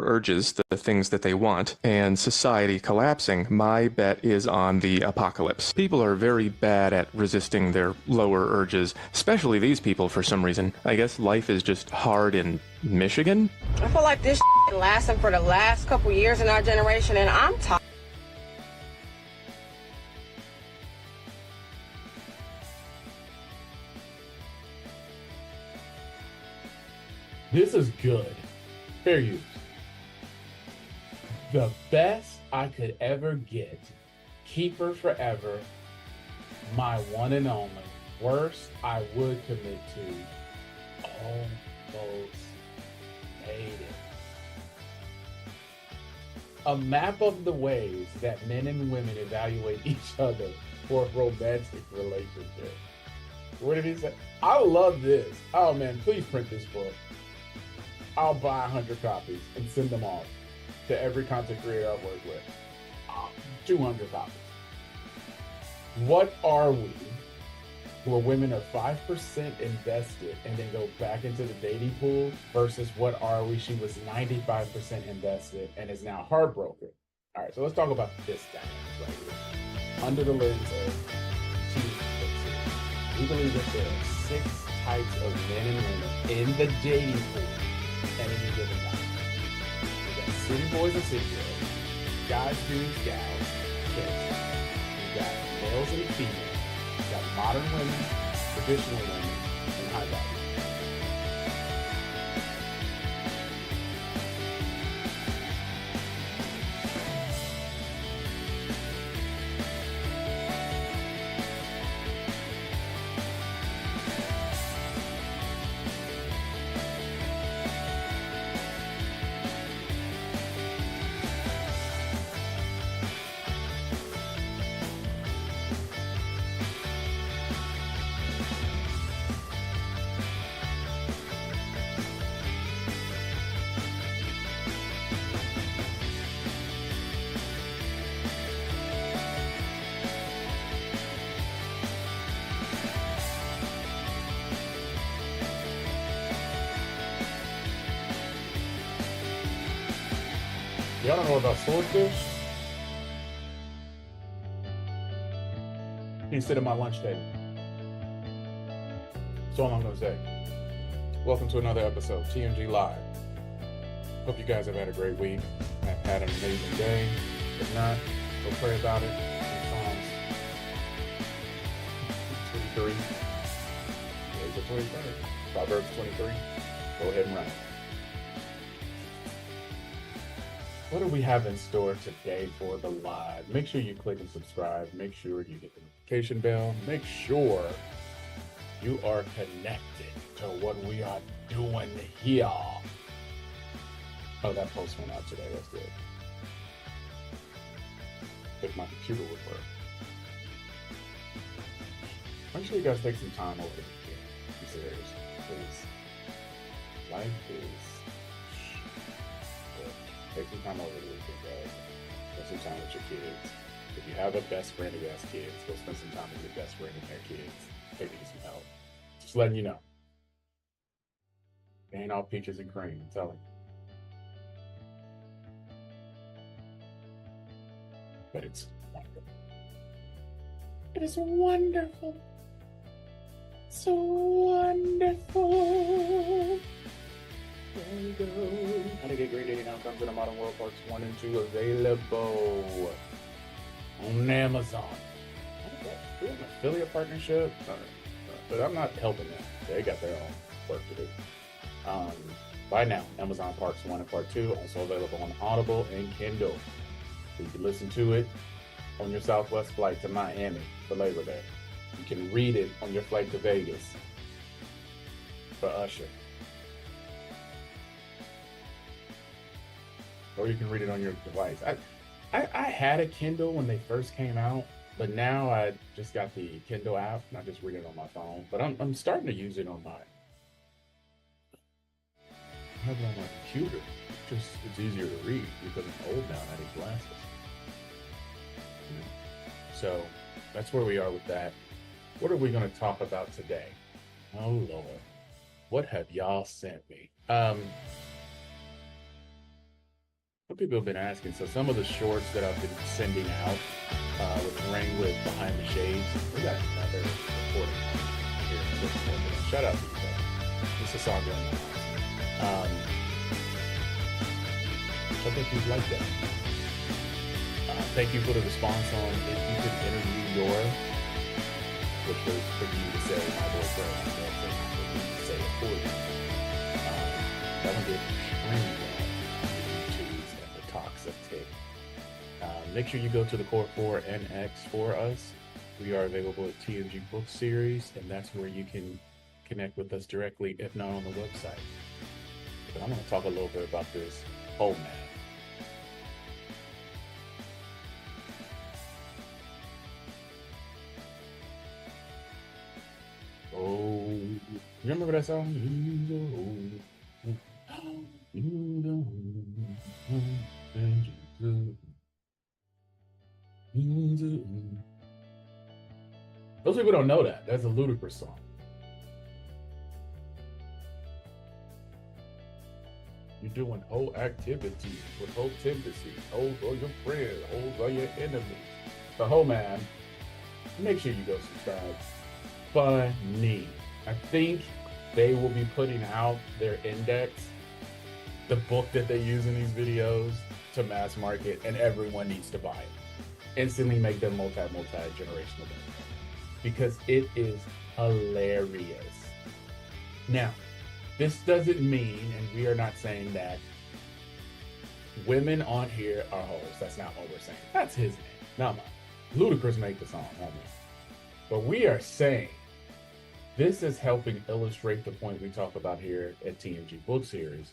urges, the things that they want, and society collapsing, my bet is on the apocalypse. People are very bad at resisting their lower urges, especially these people for some reason. I guess life is just hard in Michigan? I feel like this lasting for the last couple years in our generation, and I'm tired. This is good. Fair use. The best I could ever get. Keep her forever. My one and only. Worst I would commit to. Almost made it. A map of the ways that men and women evaluate each other for a romantic relationship. What did he say? I love this. Oh man, please print this book. I'll buy 100 copies and send them off to every content creator I've worked with. 200 copies. What are we, where women are 5% invested and then go back into the dating pool, versus what are we, she was 95% invested and is now heartbroken? All right, so let's talk about this dynamic right here. Under the lens of TMG Book Series, we believe that there are 6 types of men and women in the dating pool at any given time. We got city boys and city girls, guys, dudes, gals, kids. We got males and females. We got modern women, traditional women, and high value. Y'all don't know about swordfish? You sit at my lunch table. That's all I'm gonna say. Welcome to another episode, TMG Live. Hope you guys have had a great week. Have had an amazing day. If not, go pray about it. Psalms 23. Yeah, it's a 23. Proverbs 23. Go ahead and write it. What do we have in store today for the live? Make sure you click and subscribe. Make sure you hit the notification bell. Make sure you are connected to what we are doing here. Oh, that post went out today. That's good. If my computer would work. Make sure you guys take some time over the weekend. Be serious, please. Life is... Take some time over the weekend, guys. Spend some time with your kids. If you have a best friend who has kids, go spend some time with your best friend and their kids. They need some help. Just letting you know. It ain't all peaches and cream, I'm telling you. But it's wonderful. It is wonderful. So wonderful. There we go. How to Get Great Dating Outcomes in a Modern World Parts 1 and 2 available on Amazon. We have an affiliate partnership, but I'm not helping them. They got their own work to do. By now, Amazon Parts 1 and Part 2 also available on Audible and Kindle. So you can listen to it on your Southwest flight to Miami for Labor Day. You can read it on your flight to Vegas for Usher. Or you can read it on your device. I had a Kindle when they first came out, but now I just got the Kindle app and I just read it on my phone. But I'm starting to use it on I have it on my computer. It's easier to read because I'm old now and I need glasses. So that's where we are with that. What are we going to talk about today? Oh Lord, what have y'all sent me? People have been asking. So some of the shorts that I've been sending out with Ring with Behind the Shades, we got another recording here in this morning. Shout out to you guys. This is all going on. I think you'd like that. Thank you for the response on if you could interview your, which was for you to say my boyfriend, my girlfriend, for me to say it for you. That one did extremely well. YouTube's and the talks of Tick. Make sure you go to the Core 4 NX for us. We are available at TMG Book Series, and that's where you can connect with us directly, if not on the website. But I'm going to talk a little bit about this whole man. Oh, you remember that song? Those people don't know that. That's a ludicrous song. You're doing whole activities with whole tendencies. Hoes are your friends. Hoes are your enemies. The whole man. Make sure you go subscribe. Funny. I think they will be putting out their index, the book that they use in these videos, to mass market, and everyone needs to buy it. Instantly make them multi-generational, because it is hilarious. Now, this doesn't mean, and we are not saying that women on here are hoes. That's not what we're saying. That's his name, not mine. Ludacris made the song, not me. But we are saying this is helping illustrate the point we talk about here at TMG Book Series,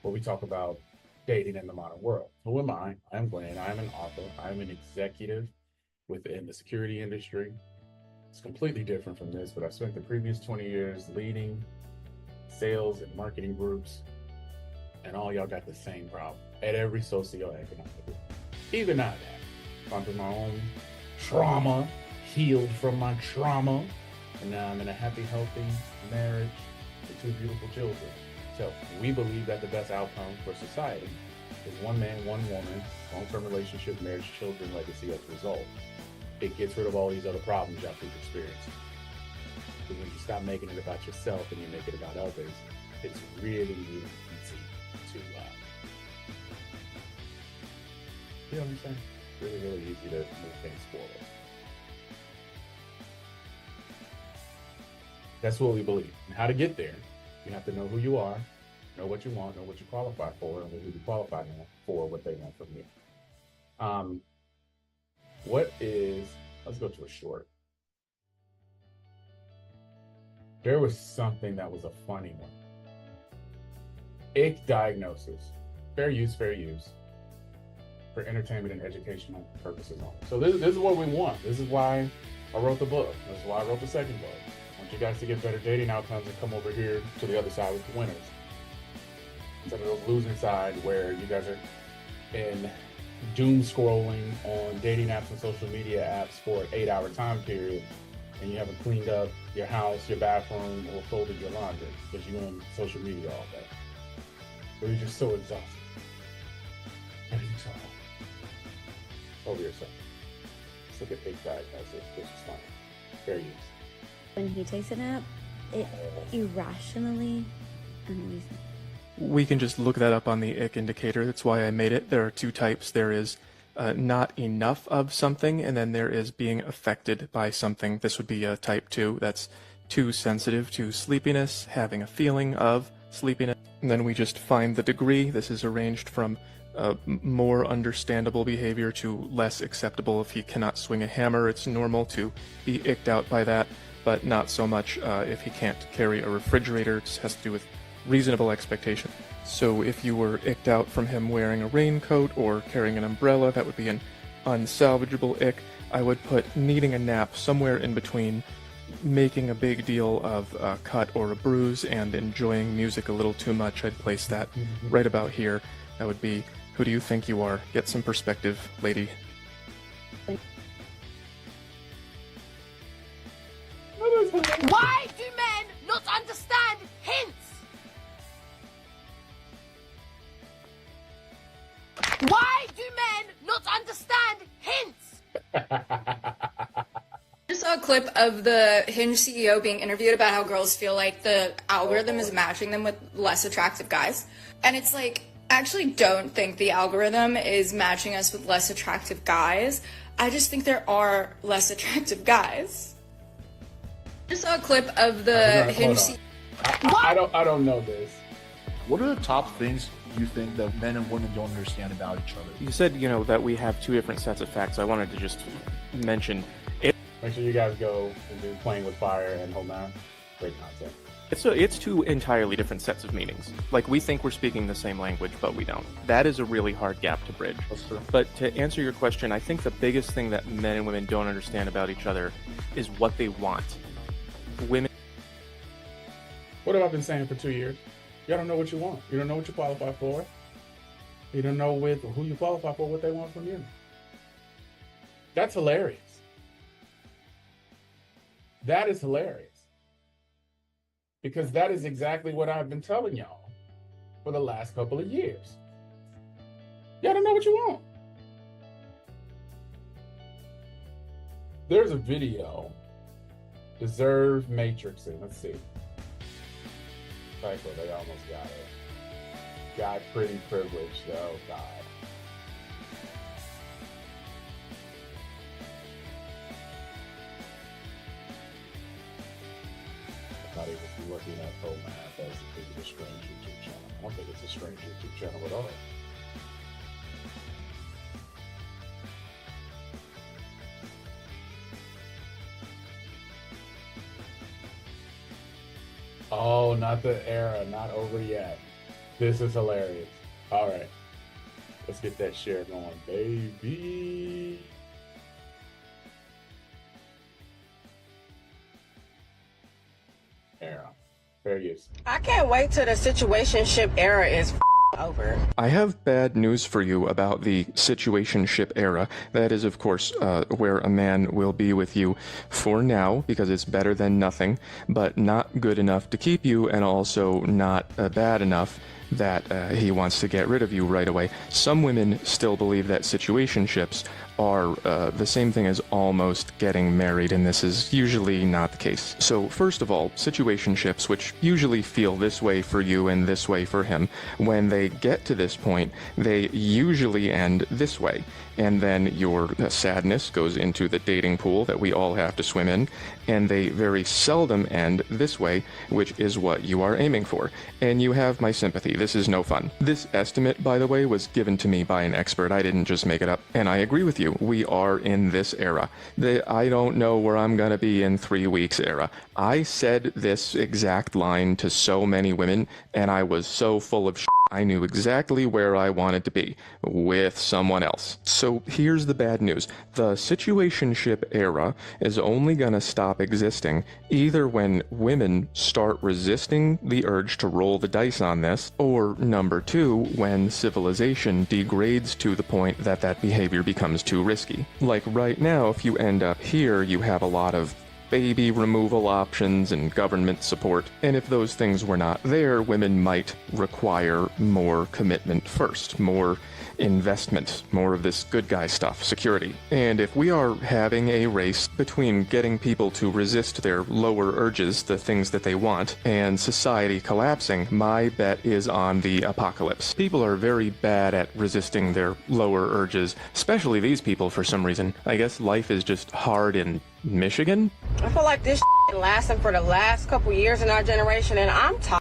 where we talk about dating in the modern world. Who am I? I'm Glenn. I'm an author. I'm an executive within the security industry. It's completely different from this, but I've spent the previous 20 years leading sales and marketing groups, and all y'all got the same problem at every socioeconomic group. Even now that gone through my own trauma, healed from my trauma, and now I'm in a happy, healthy marriage with 2 beautiful children. So we believe that the best outcome for society is one man, one woman, long-term relationship, marriage, children, legacy as a result. It gets rid of all these other problems y'all keep experiencing. Because when you stop making it about yourself and you make it about others, it's really, really easy to, you know what I'm saying? Really, really easy to move things forward. That's what we believe. And how to get there, you have to know who you are, know what you want, know what you qualify for, and who you qualify for, what they want from you. Let's go to a short. There was something that was a funny one. Ick diagnosis. Fair use. For entertainment and educational purposes only. So this is what we want. This is why I wrote the book. This is why I wrote the second book. I want you guys to get better dating outcomes and come over here to the other side with the winners. Instead of those losing side where you guys are in doom scrolling on dating apps and social media apps for an 8-hour time period, and you haven't cleaned up your house, your bathroom, or folded your laundry because you're on social media all day. Or you're just so exhausted. Everything's so hard. Over yourself. Let's look at big diagnosis. This is fine. Fair use. When he takes a nap, it irrationally unreasonable. We can just look that up on the ick indicator. That's why I made it. There are 2 types. There is not enough of something, and then there is being affected by something. This would be a type 2. That's too sensitive to sleepiness, having a feeling of sleepiness. And then we just find the degree. This is arranged from more understandable behavior to less acceptable. If he cannot swing a hammer, it's normal to be icked out by that, but not so much if he can't carry a refrigerator. It has to do with reasonable expectation. So if you were icked out from him wearing a raincoat or carrying an umbrella, that would be an unsalvageable ick. I would put needing a nap somewhere in between making a big deal of a cut or a bruise and enjoying music a little too much. I'd place that right about here. That would be, who do you think you are? Get some perspective, lady. Why do men not understand hints? Why do men not understand hints? I saw a clip of the Hinge CEO being interviewed about how girls feel like the algorithm is matching them with less attractive guys. And it's like, I actually don't think the algorithm is matching us with less attractive guys. I just think there are less attractive guys. I saw a clip of the Hinge CEO. I don't know this. What are the top things you think that men and women don't understand about each other? You said, that we have two different sets of facts. I wanted to just mention it. Make sure you guys go and do Playing with Fire and Hold On. Great content. It's two entirely different sets of meanings. Like, we think we're speaking the same language, but we don't. That is a really hard gap to bridge. That's true. But to answer your question, I think the biggest thing that men and women don't understand about each other is what they want. Women. What have I been saying for 2 years? You don't know what you want. You don't know what you qualify for. You don't know with who you qualify for, what they want from you. That's hilarious. That is hilarious. Because that is exactly what I've been telling y'all for the last couple of years. Y'all don't know what you want. There's a video, Deserve Matrixing. Let's see. Cycle, they almost got it. Got pretty privileged, though. God. I thought he was looking at Pro Math as if it was a strange YouTube channel. I don't think it's a strange YouTube channel at all. Oh, not the era, not over yet. This is hilarious. All right, let's get that share going, baby. Era, fair use. I can't wait till the situationship era is over. I have bad news for you about the situationship era. That is, of course, where a man will be with you for now, because it's better than nothing, but not good enough to keep you, and also not bad enough that he wants to get rid of you right away. Some women still believe that situationships are the same thing as almost getting married, and this is usually not the case. So first of all, situationships, which usually feel this way for you and this way for him, when they get to this point, they usually end this way. And then your sadness goes into the dating pool that we all have to swim in, and they very seldom end this way, which is what you are aiming for. And you have my sympathy. This is no fun. This estimate, by the way, was given to me by an expert. I didn't just make it up. And I agree with you. We are in this era. The I don't know where I'm going to be in 3 weeks era. I said this exact line to so many women, and I was so full of shit. I knew exactly where I wanted to be, with someone else. So here's the bad news. The situationship era is only gonna stop existing either when women start resisting the urge to roll the dice on this, or number two, when civilization degrades to the point that that behavior becomes too risky. Like right now, if you end up here, you have a lot of baby removal options and government support, and if those things were not there, women might require more commitment first, more investment, more of this good guy stuff, security. And if we are having a race between getting people to resist their lower urges, the things that they want, and society collapsing, my bet is on the apocalypse. People are very bad at resisting their lower urges, especially these people for some reason. I guess life is just hard in Michigan? I feel like this lasting for the last couple years in our generation, and I'm tired.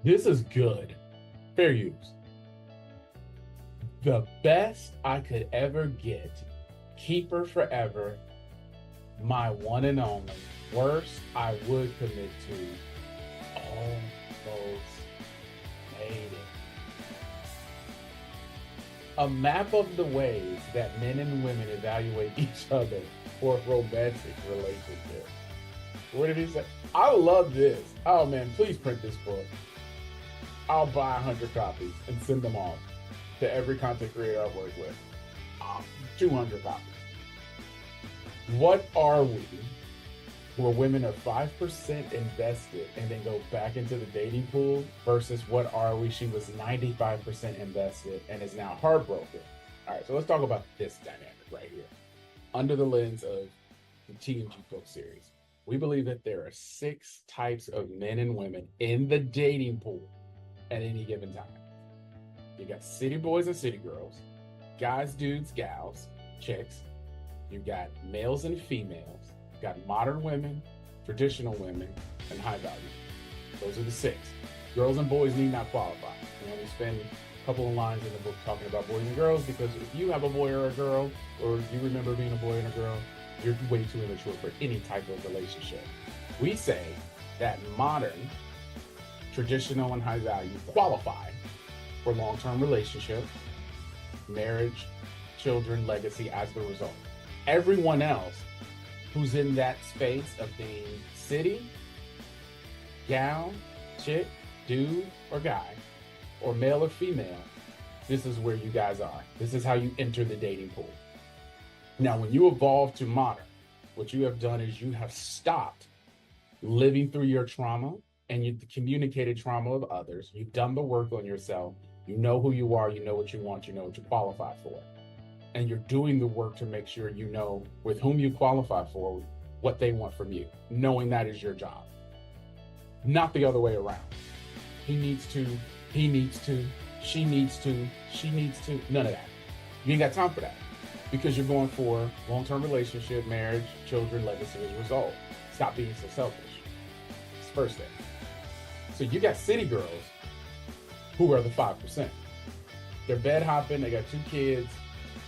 This is good. Fair use. The best I could ever get. Keep her forever. My one and only. Worst I would commit to. Almost made it. A map of the ways that men and women evaluate each other for a romantic relationship. What did he say? I love this. Oh man, please print this book. I'll buy 100 copies and send them off to every content creator I work with. 200 copies. What are we where women are 5% invested and then go back into the dating pool versus what are we? She was 95% invested and is now heartbroken. All right, so let's talk about this dynamic right here. Under the lens of the TMG Book Series, we believe that there are 6 types of men and women in the dating pool at any given time. You got city boys and city girls, guys, dudes, gals, chicks. You got males and females. You got modern women, traditional women, and high value. Those are the 6. Girls and boys need not qualify. We spend a couple of lines in the book talking about boys and girls because if you have a boy or a girl, or you remember being a boy and a girl, you're way too immature for any type of relationship. We say that modern, traditional, and high value qualify for long-term relationship, marriage, children, legacy as the result. Everyone else who's in that space of being city, gal, chick, dude, or guy, or male or female, this is where you guys are. This is how you enter the dating pool. Now, when you evolve to modern, what you have done is you have stopped living through your trauma and you communicated trauma of others. You've done the work on yourself. You know who you are. You know what you want. You know what you qualify for. And you're doing the work to make sure you know with whom you qualify for, what they want from you, knowing that is your job. Not the other way around. He needs to, she needs to, none of that. You ain't got time for that because you're going for long-term relationship, marriage, children, legacy as a result. Stop being so selfish. It's the first thing. So you got city girls who are the 5%. They're bed hopping, they got 2 kids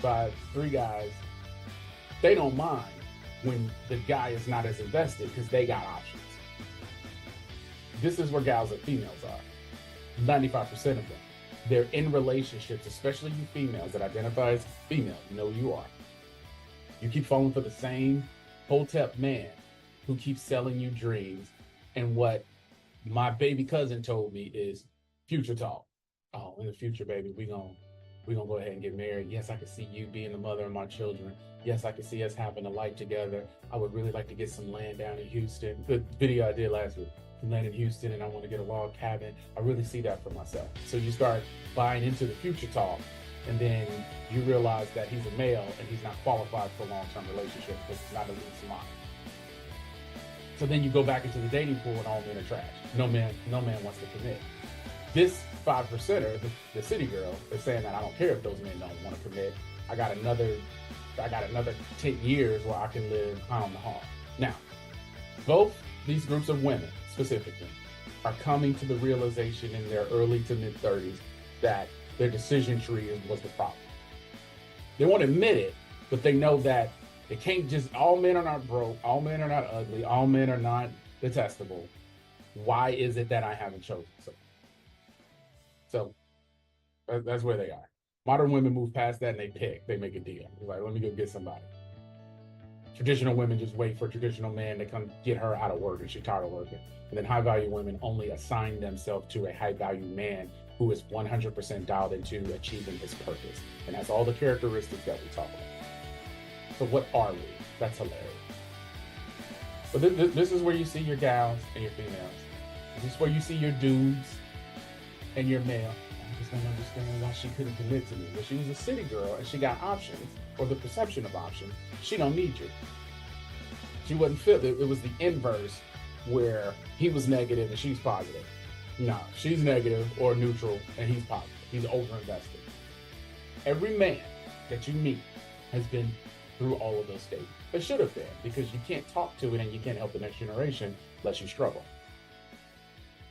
by 3 guys. They don't mind when the guy is not as invested because they got options. This is where gals and females are. 95% of them. They're in relationships, especially you females that identify as female. You know who you are. You keep falling for the same hotep man who keeps selling you dreams. And what my baby cousin told me is future talk. Oh, in the future, baby, we gonna go ahead and get married. Yes, I can see you being the mother of my children. Yes, I can see us having a life together. I would really like to get some land down in Houston. The video I did last week. Land in Houston, and I want to get a log cabin. I really see that for myself. So you start buying into the future talk, and then you realize that he's a male and he's not qualified for a long-term relationship because he's not at least smart. So then you go back into the dating pool and all men are trash. No man wants to commit. This 5%er, the city girl, is saying that I don't care if those men don't want to commit. I got another 10 years where I can live high on the hog. Now, both these groups of women specifically are coming to the realization in their early to mid 30s that their decision tree was the problem. They won't admit it, but they know that they can't just, all men are not broke, all men are not ugly, all men are not detestable. Why is it that I haven't chosen someone? So that's where they are. Modern women move past that and they make a deal. They're like, let me go get somebody. Traditional women just wait for a traditional man to come get her out of work and she's tired of working. And then high value women only assign themselves to a high value man who is 100% dialed into achieving his purpose and has all the characteristics that we talk about. So what are we? That's hilarious. But this is where you see your gals and your females. This is where you see your dudes and your male. I just don't understand why she couldn't commit to me. Well, she was a city girl and she got options, or the perception of options. She don't need you. She wasn't fit. It was the inverse where he was negative and she's positive. No, she's negative or neutral and he's positive. He's overinvested. Every man that you meet has been through all of those stages. It should have been, because you can't talk to it and you can't help the next generation unless you struggle.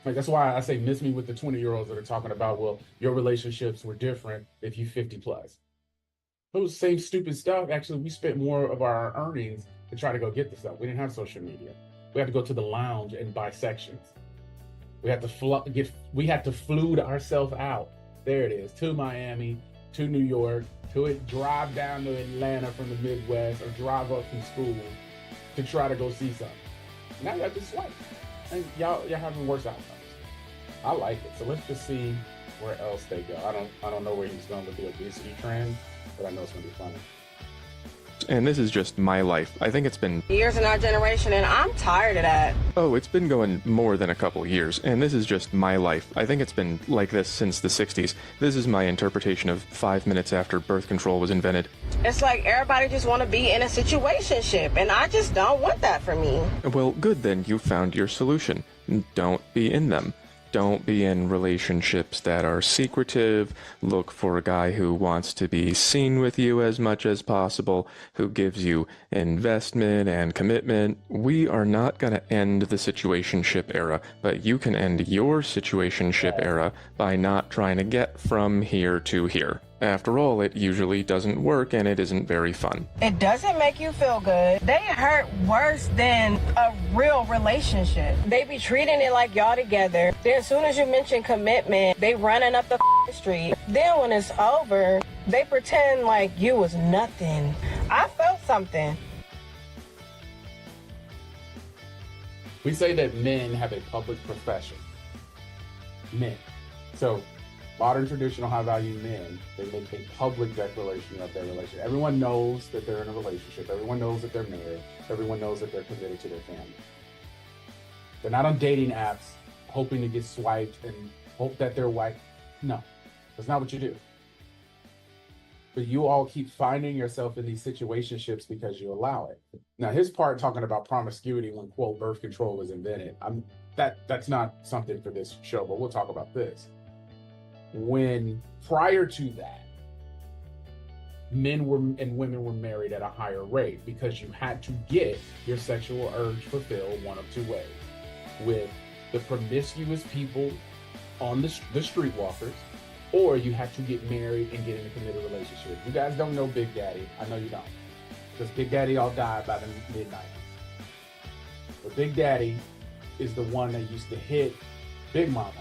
Like, that's why I say miss me with the 20-year-olds that are talking about, well, your relationships were different if you 50 plus. Those same stupid stuff, actually, we spent more of our earnings to try to go get the stuff. We didn't have social media. We had to go to the lounge and buy sections. We had to flued ourselves out. There it is, to Miami, to New York, drive down to Atlanta from the Midwest, or drive up from school to try to go see something. Now you have to swipe. And y'all having worse outcomes. I like it. So let's just see where else they go. I don't know where he's going with the obesity trend, but I know it's gonna be funny. And this is just my life. I think it's been years in our generation, and I'm tired of that. Oh, it's been going more than a couple years, and this is just my life. I think it's been like this since the 60s. This is my interpretation of 5 minutes after birth control was invented. It's like everybody just want to be in a situationship, and I just don't want that for me. Well, good then, you found your solution. Don't be in them. Don't be in relationships that are secretive. Look for a guy who wants to be seen with you as much as possible, who gives you investment and commitment. We are not going to end the situationship era, but you can end your situationship era by not trying to get from here to here. After all, it usually doesn't work and it isn't very fun. It doesn't make you feel good. They hurt worse than a real relationship. They be treating it like y'all together. Then as soon as you mention commitment, they running up the street. Then when it's over, they pretend like you was nothing. I felt something. We say that men have a public profession. Men. So modern traditional high-value men, they make a public declaration of their relationship. Everyone knows that they're in a relationship. Everyone knows that they're married. Everyone knows that they're committed to their family. They're not on dating apps hoping to get swiped and hope that their wife. No, that's not what you do. But you all keep finding yourself in these situationships because you allow it. Now, his part talking about promiscuity when, quote, birth control was invented, that's not something for this show, but we'll talk about this. When prior to that, men were and women were married at a higher rate because you had to get your sexual urge fulfilled one of two ways: with the promiscuous people on the streetwalkers, or you had to get married and get in a committed relationship. You guys don't know Big Daddy. I know you don't, because Big Daddy all died by the mid-90s. But Big Daddy is the one that used to hit Big Mama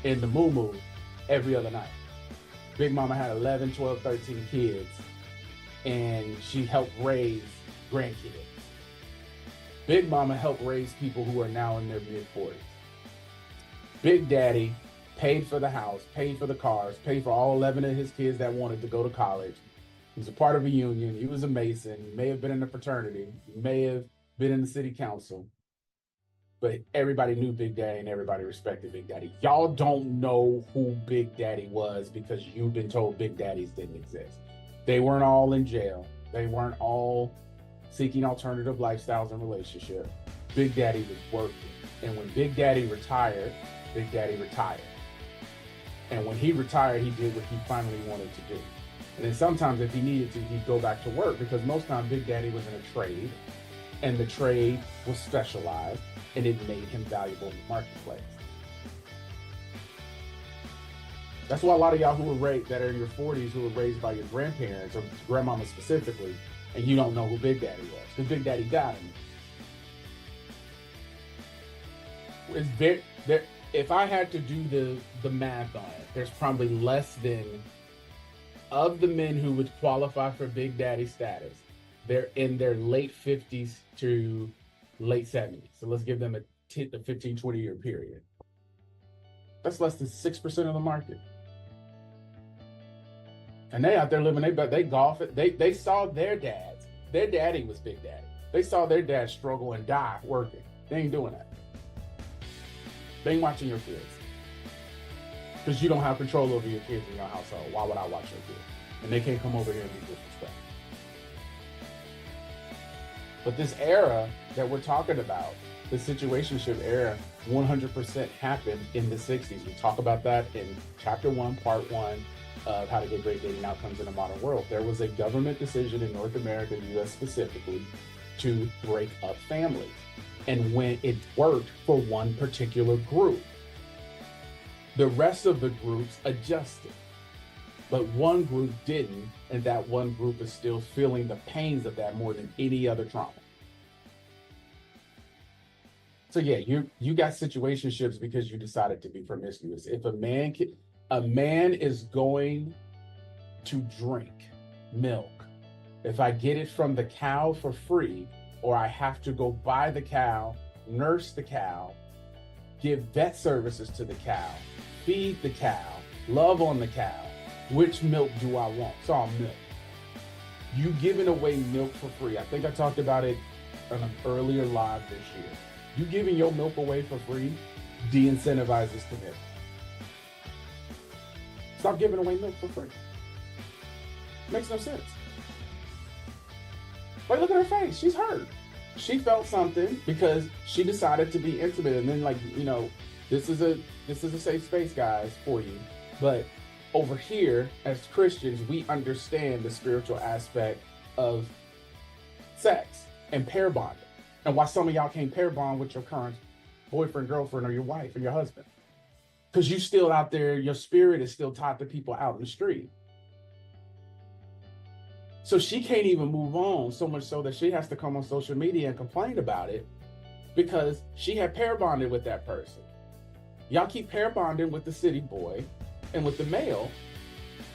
in the moo-moo every other night. Big Mama had 11, 12, 13 kids, and she helped raise grandkids. Big Mama helped raise people who are now in their mid-40s. Big Daddy paid for the house, paid for the cars, paid for all 11 of his kids that wanted to go to college. He was a part of a union. He was a Mason. He may have been in a fraternity. He may have been in the city council. But everybody knew Big Daddy and everybody respected Big Daddy. Y'all don't know who Big Daddy was because you've been told Big Daddies didn't exist. They weren't all in jail. They weren't all seeking alternative lifestyles and relationships. Big Daddy was working. And when Big Daddy retired, Big Daddy retired. And when he retired, he did what he finally wanted to do. And then sometimes if he needed to, he'd go back to work, because most times Big Daddy was in a trade, and the trade was specialized, and it made him valuable in the marketplace. That's why a lot of y'all who were raised, that are in your 40s, who were raised by your grandparents, or grandmama specifically, and you don't know who Big Daddy was, because Big Daddy got him. It's very, if I had to do the math on it, there's probably less than, of the men who would qualify for Big Daddy status, they're in their late 50s to late 70s. So let's give them a 15, 20 year period. That's less than 6% of the market. And they out there living, they golf it. They saw their dads. Their daddy was Big Daddy. They saw their dad struggle and die working. They ain't doing that. They ain't watching your kids. Because you don't have control over your kids in your household. Why would I watch your kids? And they can't come over here and be disrespectful. But this era that we're talking about, the situationship era, 100% happened in the 60s. We talk about that in chapter 1, part 1 of How to Get Great Dating Outcomes in a Modern World. There was a government decision in North America, US specifically, to break up families. And when it worked for one particular group, the rest of the groups adjusted. But one group didn't, and that one group is still feeling the pains of that more than any other trauma. So yeah, you got situationships because you decided to be promiscuous. If a man is going to drink milk, if I get it from the cow for free, or I have to go buy the cow, nurse the cow, give vet services to the cow, feed the cow, love on the cow, which milk do I want? It's all milk. You giving away milk for free. I think I talked about it on an earlier live this year. You giving your milk away for free de-incentivizes commitment. Stop giving away milk for free. Makes no sense. Like, look at her face. She's hurt. She felt something because she decided to be intimate. And then, like, you know, this is a safe space, guys, for you. But over here, as Christians, we understand the spiritual aspect of sex and pair bonding, and why some of y'all can't pair bond with your current boyfriend, girlfriend, or your wife or your husband, because you still out there, your spirit is still tied to people out in the street. So she can't even move on, so much so that she has to come on social media and complain about it because she had pair bonded with that person. Y'all keep pair bonding with the city boy and with the male,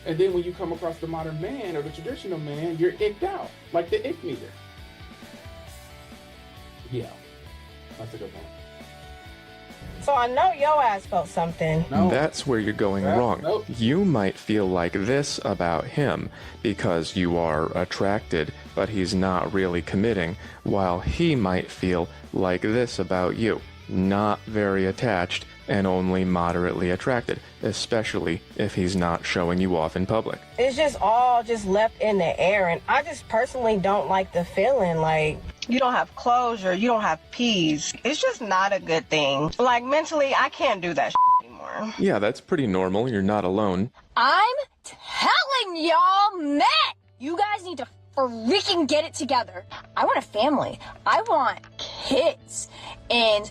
and then when you come across the modern man or the traditional man, you're icked out, like the ick meter. Yeah, that's a good point. So I know your ass felt something. No. That's where you're going wrong. Nope. You might feel like this about him because you are attracted, but he's not really committing, while he might feel like this about you, not very attached and only moderately attracted, especially if he's not showing you off in public. It's just all just left in the air, and I just personally don't like the feeling like you don't have closure, you don't have peace. It's just not a good thing. Like, mentally, I can't do that anymore. Yeah, that's pretty normal. You're not alone. I'm telling y'all, Matt, you guys need to freaking get it together. I want a family. I want kids. And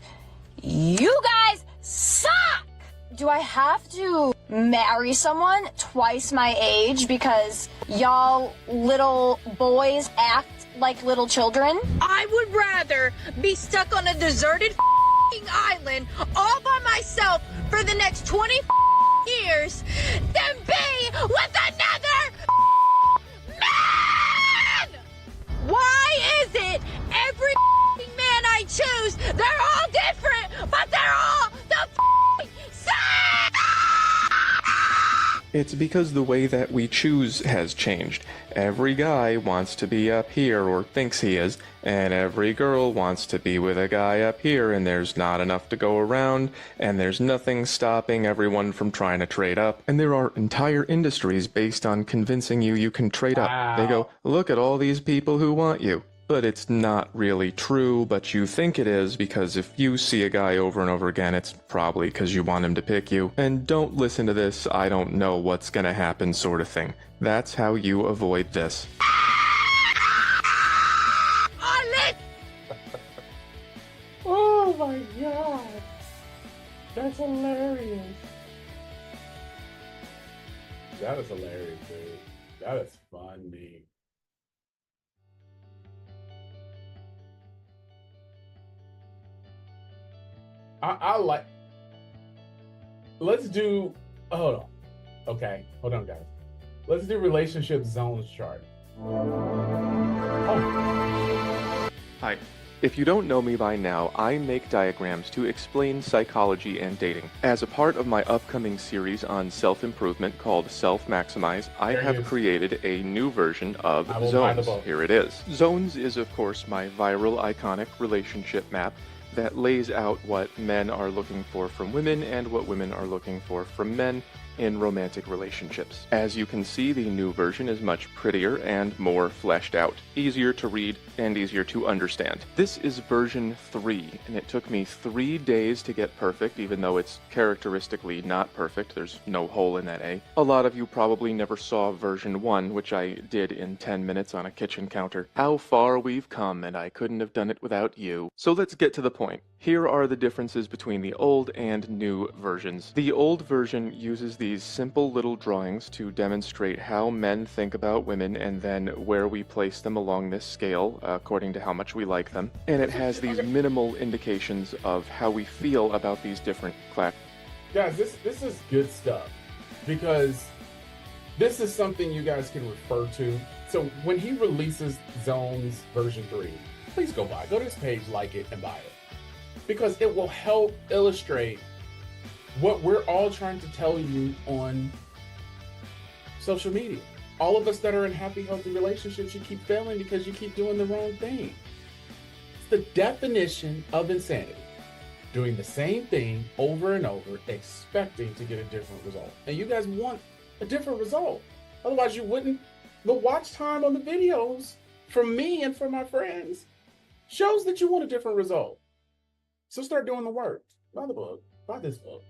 you guys suck! Do I have to marry someone twice my age because y'all little boys act like little children? I would rather be stuck on a deserted island all by myself for the next 20 years than be with another man! Why is it every man I choose, they're all different, but they're all the same? It's because the way that we choose has changed. Every guy wants to be up here, or thinks he is, and every girl wants to be with a guy up here, and there's not enough to go around, and there's nothing stopping everyone from trying to trade up. And there are entire industries based on convincing you can trade up. Wow. They go, look at all these people who want you. But it's not really true, but you think it is, because if you see a guy over and over again, it's probably because you want him to pick you. And don't listen to this, I don't know what's gonna happen sort of thing. That's how you avoid this. Oh my god, that's hilarious. That is hilarious, dude. That is funny. I like. Let's do. Hold on. Okay, hold on, guys. Let's do relationship zones chart. Oh. Hi. If you don't know me by now, I make diagrams to explain psychology and dating. As a part of my upcoming series on self-improvement called Self-Maximize, I There it have is. created a new version of I will buy the Zones. book. Here it is. Zones is, of course, my viral iconic relationship map that lays out what men are looking for from women and what women are looking for from men in romantic relationships. As you can see, the new version is much prettier and more fleshed out, easier to read and easier to understand. This is version 3, and it took me 3 days to get perfect, even though it's characteristically not perfect. There's no hole in that A. A lot of you probably never saw version 1, which I did in 10 minutes on a kitchen counter. How far we've come, and I couldn't have done it without you. So let's get to the point. Here are the differences between the old and new versions. The old version uses these simple little drawings to demonstrate how men think about women and then where we place them along this scale according to how much we like them. And it has these minimal indications of how we feel about these different classes. Guys, this is good stuff, because this is something you guys can refer to. So when he releases Zones version 3, please go to his page, like it, and buy it, because it will help illustrate what we're all trying to tell you on social media. all of us that are in happy, healthy relationships, you keep failing because you keep doing the wrong thing. It's the definition of insanity. Doing the same thing over and over, expecting to get a different result. And you guys want a different result. Otherwise, you wouldn't. The watch time on the videos from me and from my friends shows that you want a different result. So start doing the work. Buy the book. Buy this book.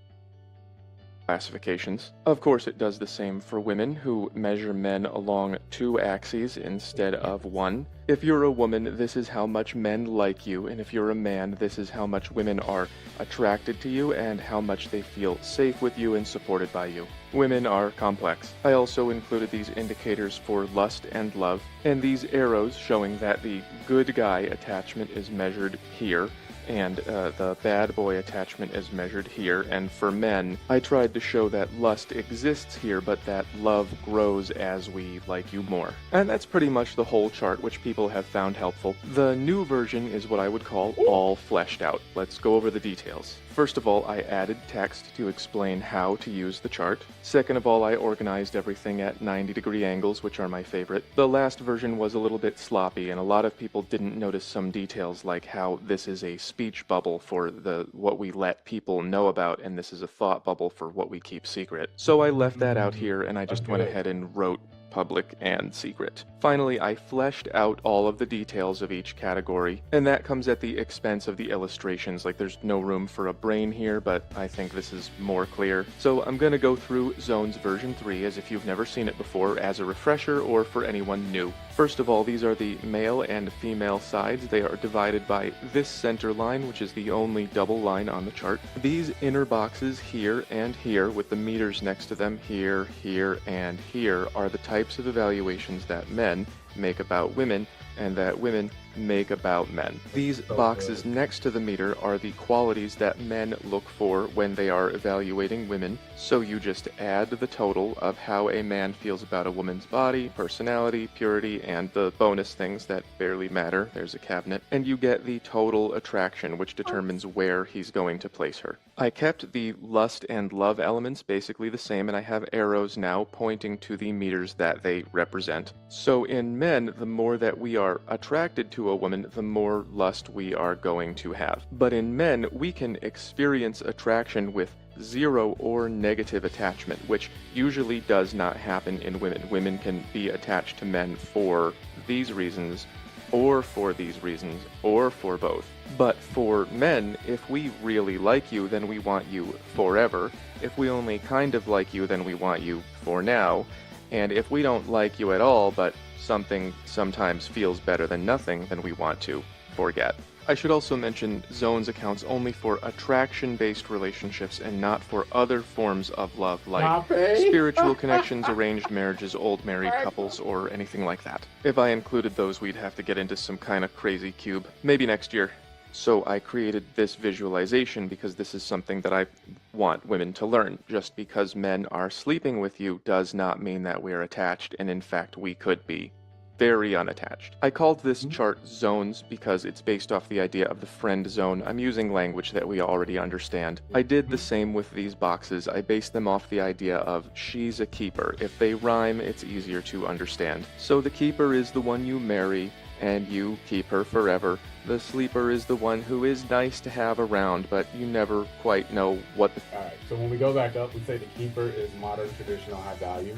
Classifications. Of course, it does the same for women who measure men along 2 axes instead of 1. If you're a woman, this is how much men like you, and if you're a man, this is how much women are attracted to you and how much they feel safe with you and supported by you. Women are complex. I also included these indicators for lust and love, and these arrows showing that the good guy attachment is measured here, and the bad boy attachment is measured here. And for men, I tried to show that lust exists here, but that love grows as we like you more. And that's pretty much the whole chart, which people have found helpful. The new version is what I would call all fleshed out. Let's go over the details. First of all, I added text to explain how to use the chart. Second of all, I organized everything at 90-degree angles, which are my favorite. The last version was a little bit sloppy, and a lot of people didn't notice some details, like how this is a speech bubble for what we let people know about, and this is a thought bubble for what we keep secret. So I left that out here, and I just went ahead and wrote public and secret. Finally, I fleshed out all of the details of each category, and that comes at the expense of the illustrations. Like, there's no room for a brain here, but I think this is more clear. So I'm going to go through Zones version 3 as if you've never seen it before, as a refresher or for anyone new. First of all, these are the male and female sides. They are divided by this center line, which is the only double line on the chart. These inner boxes here and here, with the meters next to them here, here, and here, are the types of evaluations that men make about women and that women make about men. These boxes next to the meter are the qualities that men look for when they are evaluating women. So you just add the total of how a man feels about a woman's body, personality, purity, and the bonus things that barely matter. There's a cabinet. And you get the total attraction, which determines where he's going to place her. I kept the lust and love elements basically the same, and I have arrows now pointing to the meters that they represent. So in men, the more that we are attracted to a woman, the more lust we are going to have. But in men, we can experience attraction with 0 or negative attachment, which usually does not happen in women. Women can be attached to men for these reasons, or for these reasons, or for both. But for men, if we really like you, then we want you forever. If we only kind of like you, then we want you for now. And if we don't like you at all, but something sometimes feels better than nothing, then we want to forget. I should also mention Zones accounts only for attraction-based relationships and not for other forms of love, like spiritual connections, arranged marriages, old married couples, or anything like that. If I included those, we'd have to get into some kind of crazy cube. Maybe next year. So I created this visualization because this is something that I want women to learn. Just because men are sleeping with you does not mean that we're attached, and in fact we could be very unattached. I called this chart Zones because it's based off the idea of the friend zone. I'm using language that we already understand. I did the same with these boxes. I based them off the idea of she's a keeper. If they rhyme, it's easier to understand. So the keeper is the one you marry, and you keep her forever. The sleeper is the one who is nice to have around, but you never quite know what the... Alright, so when we go back up, we say the keeper is modern, traditional, high value.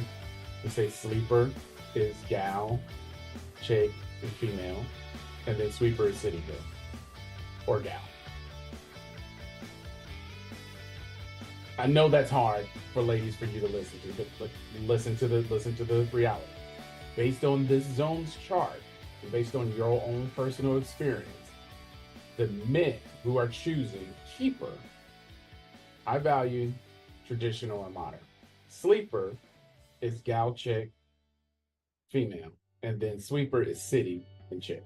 We say sleeper is gal, chick, and female. And then sweeper is city girl. Or gal. I know that's hard for ladies for you to listen to, but listen to the reality. Based on this zones chart, based on your own personal experience, the men who are choosing keeper, high value, traditional, and modern. Sleeper is gal, chick, female, and then sweeper is city and chick.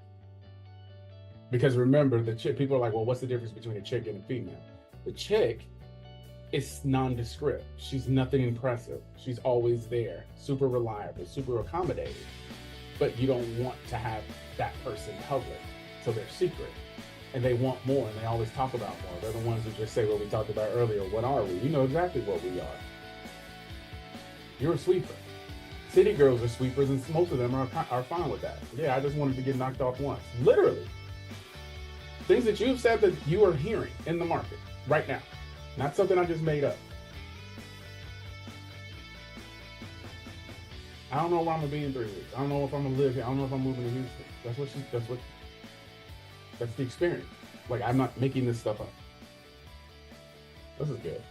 Because remember, the chick, people are like, well, what's the difference between a chick and a female? The chick is nondescript. She's nothing impressive. She's always there, super reliable, super accommodating. But you don't want to have that person public, so they're secret. And they want more, and they always talk about more. They're the ones who just say what we talked about earlier. What are we? You know exactly what we are. You're a sweeper. City girls are sweepers, and most of them are fine with that. Yeah, I just wanted to get knocked off once. Literally. Things that you've said that you are hearing in the market right now. Not something I just made up. I don't know where I'm gonna be in 3 weeks. I don't know if I'm gonna live here. I don't know if I'm moving to Houston. That's the experience. Like, I'm not making this stuff up. This is good.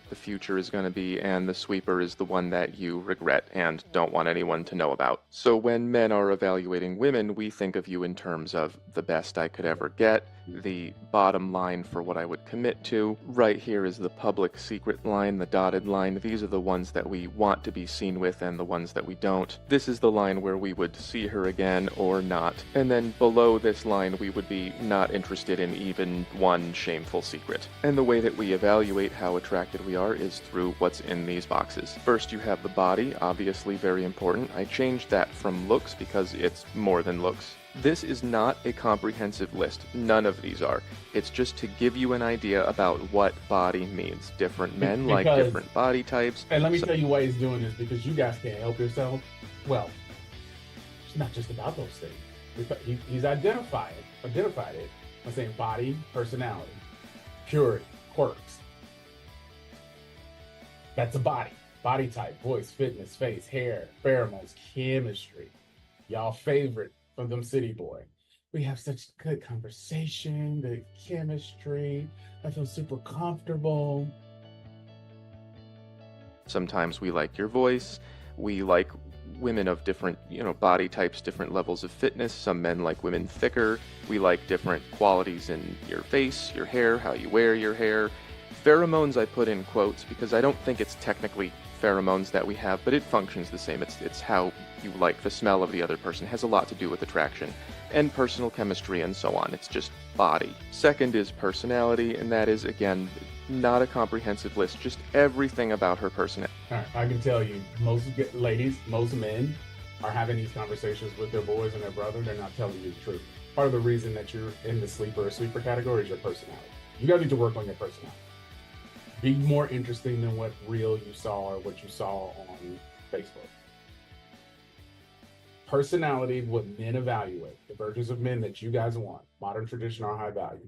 The future is going to be, and the sweeper is the one that you regret and don't want anyone to know about. So when men are evaluating women, we think of you in terms of the best I could ever get, the bottom line for what I would commit to. Right here is the public secret line, the dotted line. These are the ones that we want to be seen with and the ones that we don't. This is the line where we would see her again or not. And then below this line, we would be not interested in even one shameful secret. And the way that we evaluate how attracted we are is through what's in these boxes. First, you have the body, obviously very important. I changed that from looks because it's more than looks. This is not a comprehensive list. None of these are. It's just to give you an idea about what body means. Different men like different body types. And let me tell you why he's doing this, because you guys can't help yourself. Well, it's not just about those things. He's identified it by saying body, personality, purity, quirks. That's a body type, voice, fitness, face, hair, pheromones, chemistry. Y'all favorite from them city boy. We have such good conversation, good chemistry. I feel super comfortable. Sometimes we like your voice. We like women of different, body types, different levels of fitness. Some men like women thicker. We like different qualities in your face, your hair, how you wear your hair. Pheromones I put in quotes because I don't think it's technically pheromones that we have, but it functions the same. It's how you like the smell of the other person. It has a lot to do with attraction and personal chemistry and so on. It's just body. Second is personality, and that is, again, not a comprehensive list, just everything about her personality. All right, I can tell you, most ladies, most men are having these conversations with their boys and their brother. They're not telling you the truth. Part of the reason that you're in the sleeper or sweeper category is your personality. You gotta need to work on your personality. Be more interesting than what reel you saw or what you saw on Facebook. Personality, what men evaluate, the virtues of men that you guys want, modern, traditional, or high value,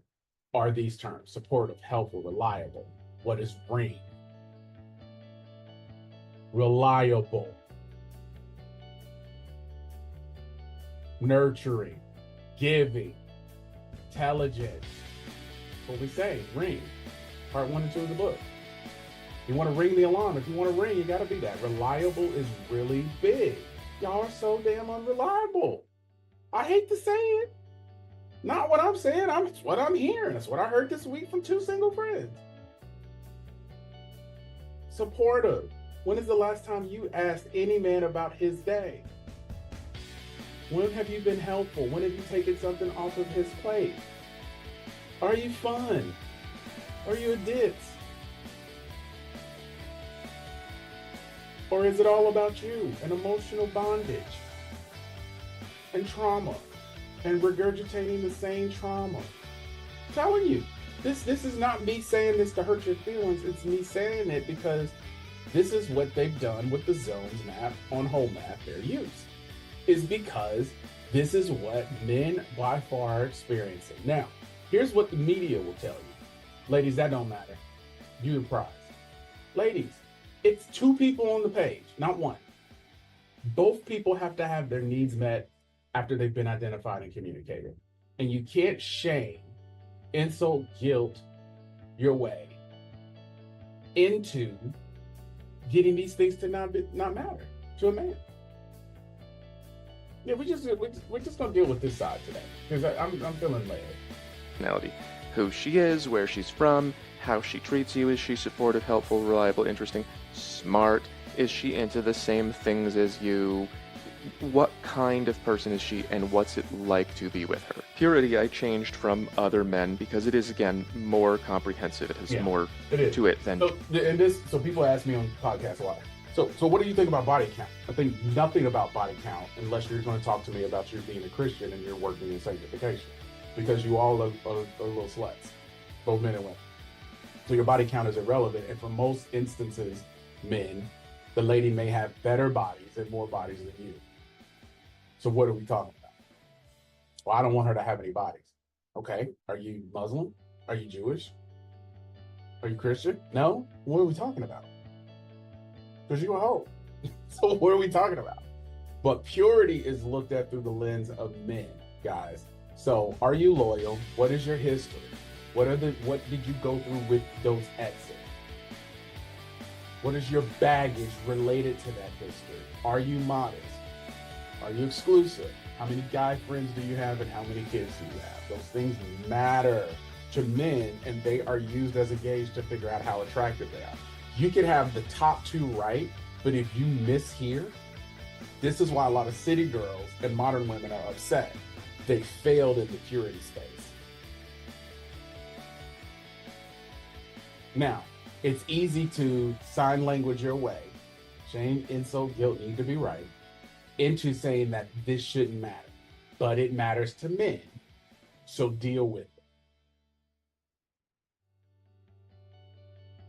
are these terms: supportive, helpful, reliable. What is ring? Reliable. Nurturing, giving, intelligent. What we say, ring. Part 1 and 2 of the book. You want to ring the alarm. If you want to ring, you got to be that. Reliable is really big. Y'all are so damn unreliable. I hate to say it. Not what I'm saying. It's what I'm hearing. It's what I heard this week from 2 single friends. Supportive. When is the last time you asked any man about his day? When have you been helpful? When have you taken something off of his plate? Are you fun? Are you a ditz? Or is it all about you and emotional bondage and trauma and regurgitating the same trauma? I'm telling you, this is not me saying this to hurt your feelings. It's me saying it because this is what they've done with the zones map on whole map their use. Is because this is what men by far are experiencing. Now, here's what the media will tell you. Ladies, that don't matter. You the prize. Ladies, it's 2 people on the page, not 1. Both people have to have their needs met after they've been identified and communicated. And you can't shame, insult, guilt your way into getting these things to not matter to a man. Yeah, we're just gonna deal with this side today because I'm feeling laid. Personality. Who she is, where she's from, how she treats you. Is she supportive, helpful, reliable, interesting, smart? Is she into the same things as you? What kind of person is she, and what's it like to be with her? Purity I changed from other men because it is, again, more comprehensive. It has more to it than... So people ask me on podcasts a lot. So what do you think about body count? I think nothing about body count unless you're going to talk to me about you being a Christian and you're working in sanctification. Because you all are little sluts, both men and women. So your body count is irrelevant. And for most instances, men, The lady may have better bodies and more bodies than you. So what are we talking about? Well, I don't want her to have any bodies. Okay. Are you Muslim? Are you Jewish? Are you Christian? No? What are we talking about? Because you're a hoe. So what are we talking about? But purity is looked at through the lens of men, guys. So are you loyal? What is your history? What did you go through with those exes? What is your baggage related to that history? Are you modest? Are you exclusive? How many guy friends do you have and how many kids do you have? Those things matter to men, and they are used as a gauge to figure out how attractive they are. You can have the top two right, but if you miss here, this is why a lot of city girls and modern women are upset. They failed in the purity space. Now, it's easy to sign language your way, shame, insult, guilt need to be right, into saying that this shouldn't matter, but it matters to men. So deal with it.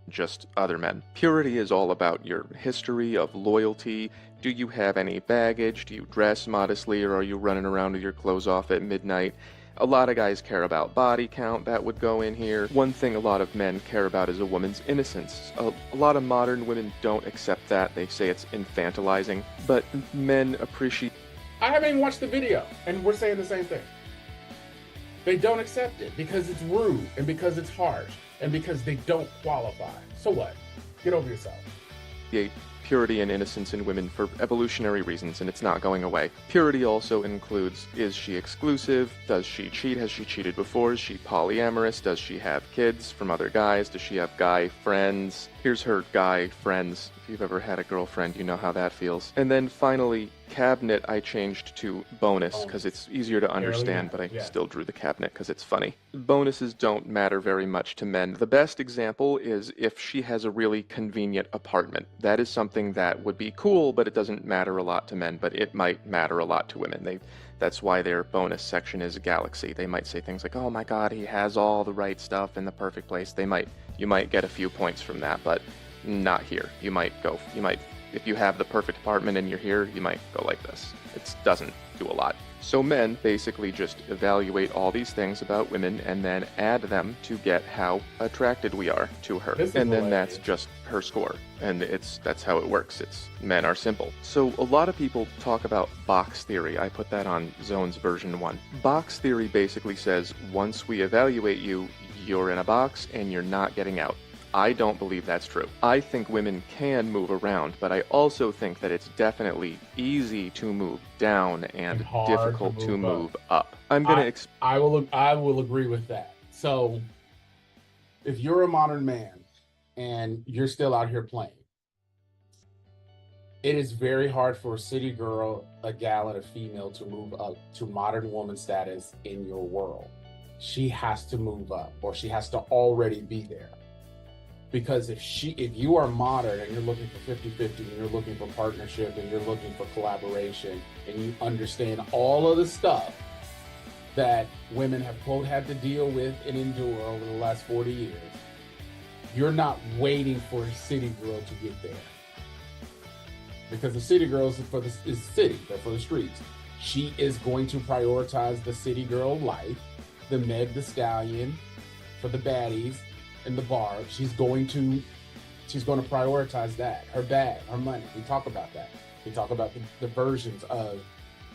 Just other men. Purity is all about your history of loyalty. Do you have any baggage? Do you dress modestly, or are you running around with your clothes off at midnight? A lot of guys care about body count. That would go in here. One thing a lot of men care about is a woman's innocence. A lot of modern women don't accept that. They say it's infantilizing, but men appreciate... I haven't even watched the video, and we're saying the same thing. They don't accept it because it's rude and because it's harsh and because they don't qualify. So what? Get over yourself. Purity and innocence in women for evolutionary reasons, and it's not going away. Purity also includes, is she exclusive? Does she cheat? Has she cheated before? Is she polyamorous? Does she have kids from other guys? Does she have guy friends? Here's her guy friends. If you've ever had a girlfriend, you know how that feels. And then finally, cabinet I changed to bonus because it's easier to understand, but I still drew the cabinet because it's funny. Bonuses don't matter very much to men. The best example is if she has a really convenient apartment. That is something that would be cool, but it doesn't matter a lot to men, but it might matter a lot to women. That's why their bonus section is a galaxy. They might say things like, oh my god, he has all the right stuff in the perfect place. You might get a few points from that, but not here. If you have the perfect apartment and you're here, you might go like this. It doesn't do a lot. So men basically just evaluate all these things about women and then add them to get how attracted we are to her. And then that's just her score. And that's how it works. Men are simple. So a lot of people talk about box theory. I put that on Zone's version 1. Box theory basically says once we evaluate you, you're in a box and you're not getting out. I don't believe that's true. I think women can move around, but I also think that it's definitely easy to move down and difficult to move up. I will agree with that. So if you're a modern man and you're still out here playing, it is very hard for a city girl, a gal, and a female to move up to modern woman status in your world. She has to move up, or she has to already be there. Because if you are modern and you're looking for 50-50 and you're looking for partnership and you're looking for collaboration and you understand all of the stuff that women have, quote, had to deal with and endure over the last 40 years, you're not waiting for a city girl to get there. Because the city girl is city, they're for the streets. She is going to prioritize the city girl life, the Meg the Stallion for the baddies, in the bar. She's going to prioritize that. Her bag, her money. We talk about that. We talk about the versions of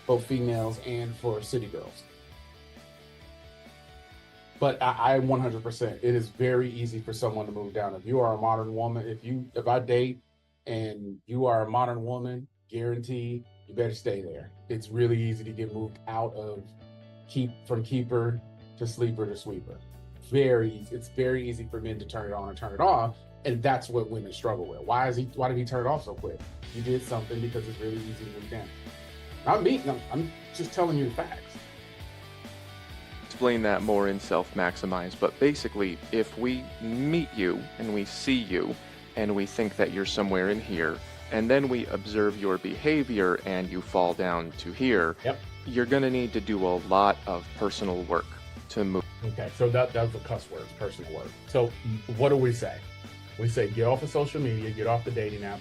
both females and for city girls. But I 100%, it is very easy for someone to move down. If you are a modern woman, if I date and you are a modern woman, guaranteed, you better stay there. It's really easy to get moved out of from keeper to sleeper to sweeper. Very easy. It's very easy for men to turn it on and turn it off, and that's what women struggle with. Why did he turn it off so quick? You did something because it's really easy to move down. I'm just telling you the facts. Explain that more in Self-Maximize, but basically, if we meet you and we see you and we think that you're somewhere in here, and then we observe your behavior and you fall down to here, you're going to need to do a lot of personal work to move. Okay, so that was a cuss word, personal work. So what do we say? We say get off of social media, get off the dating apps,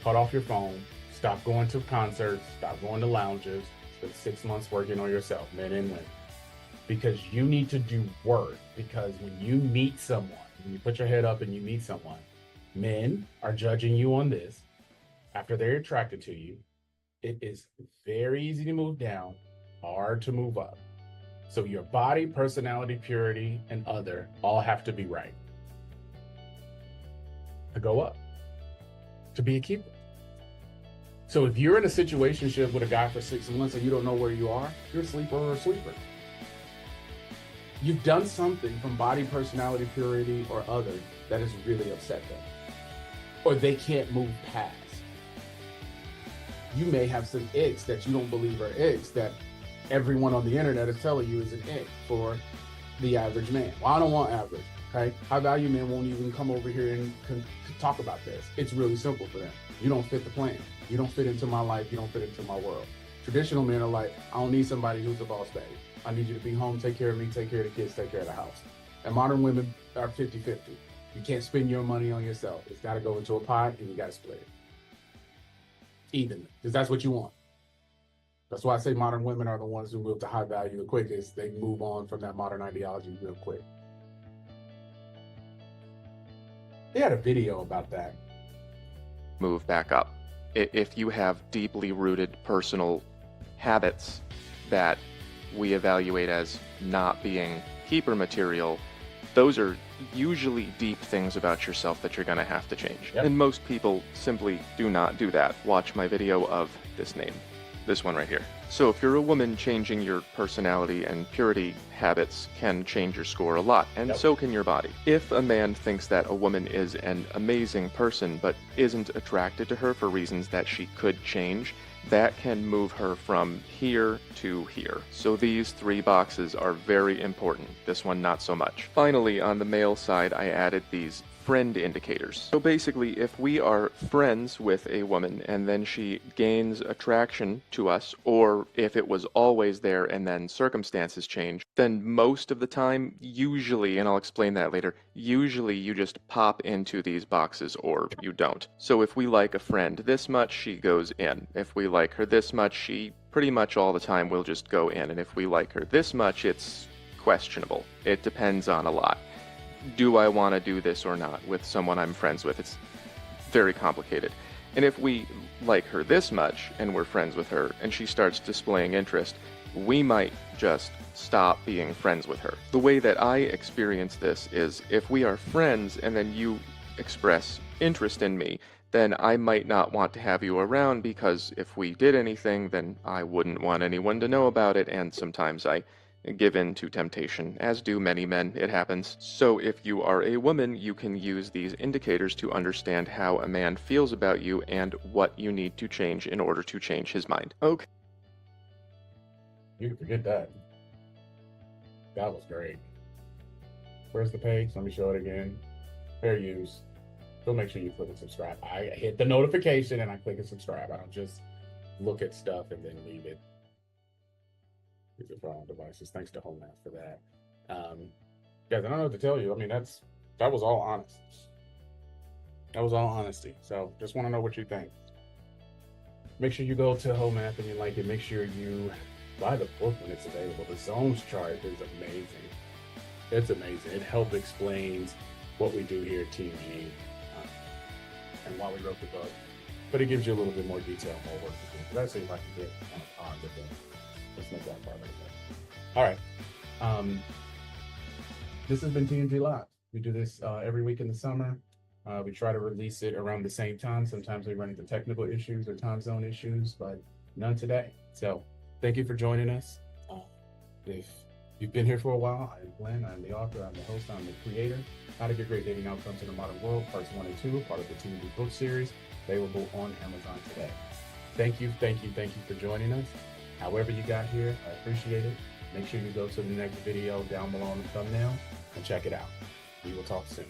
cut off your phone, stop going to concerts, stop going to lounges, spend 6 months working on yourself, men and women. Because you need to do work. Because when you meet someone, when you put your head up and you meet someone, men are judging you on this. After they're attracted to you, it is very easy to move down, hard to move up. So your body, personality, purity, and other all have to be right to go up, to be a keeper. So if you're in a situationship with a guy for 6 months and you don't know where you are, you're a sleeper or a sweeper. You've done something from body, personality, purity, or other that has really upset them, or they can't move past. You may have some icks that you don't believe are icks that everyone on the internet is telling you is an ick for the average man. Well, I don't want average, okay? High value men won't even come over here and talk about this. It's really simple for them. You don't fit the plan. You don't fit into my life. You don't fit into my world. Traditional men are like, I don't need somebody who's a boss baby. I need you to be home, take care of me, take care of the kids, take care of the house. And modern women are 50-50. You can't spend your money on yourself. It's got to go into a pot and you got to split it evenly, because that's what you want. That's why I say modern women are the ones who move to high value the quickest. They move on from that modern ideology real quick. They had a video about that. Move back up. If you have deeply rooted personal habits that we evaluate as not being keeper material, those are usually deep things about yourself that you're going to have to change. Yep. And most people simply do not do that. Watch my video of this name. This one right here. So if you're a woman, changing your personality and purity habits can change your score a lot, and so can your body. If a man thinks that a woman is an amazing person but isn't attracted to her for reasons that she could change, that can move her from here to here. So these 3 boxes are very important. This one not so much. Finally, on the male side, I added these friend indicators. So basically, if we are friends with a woman and then she gains attraction to us, or if it was always there and then circumstances change, then most of the time, usually, and I'll explain that later, usually you just pop into these boxes or you don't. So if we like a friend this much, she goes in. If we like her this much, she pretty much all the time will just go in. And if we like her this much, it's questionable. It depends on a lot. Do I want to do this or not with someone I'm friends with? It's very complicated. And if we like her this much and we're friends with her and she starts displaying interest, we might just stop being friends with her. The way that I experience this is if we are friends and then you express interest in me, then I might not want to have you around, because if we did anything, then I wouldn't want anyone to know about it, and sometimes I give in to temptation, as do many men. It happens. So if you are a woman, you can use these indicators to understand how a man feels about you and what you need to change in order to change his mind. Okay. You can forget that. That was great. Where's the page? Let me show it again. Fair use. So make sure you click and subscribe. I hit the notification and I click and subscribe. I don't just look at stuff and then leave it. These are for all devices. Thanks to HomeNet for that. Guys, I don't know what to tell you. I mean, that was all honest. That was all honesty. So just want to know what you think. Make sure you go to HomeNet and you like it. Make sure you buy the book when it's available. The zones chart is amazing. It's amazing. It helps explains what we do here at TMG and why we wrote the book. But it gives you a little bit more detail, more work to do. Let's see if I can get on the thing. Let's make that part of it. All right. This has been TMG Live. We do this every week in the summer. We try to release it around the same time. Sometimes we run into technical issues or time zone issues, but none today. So thank you for joining us. If you've been here for a while, I'm Glenn. I'm the author. I'm the host. I'm the creator. How to Get Great Dating Outcomes in the Modern World, parts 1 and 2, part of the TMG Book Series, available on Amazon today. Thank you for joining us. However you got here, I appreciate it. Make sure you go to the next video down below in the thumbnail and check it out. We will talk soon.